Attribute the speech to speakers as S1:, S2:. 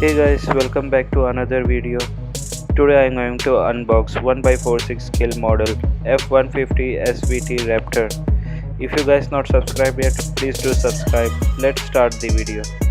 S1: Hey guys, welcome back to another video. Today I am going to unbox 1x46 scale model F-150 SVT Raptor. If you guys not subscribed yet, please do subscribe. Let's start the video.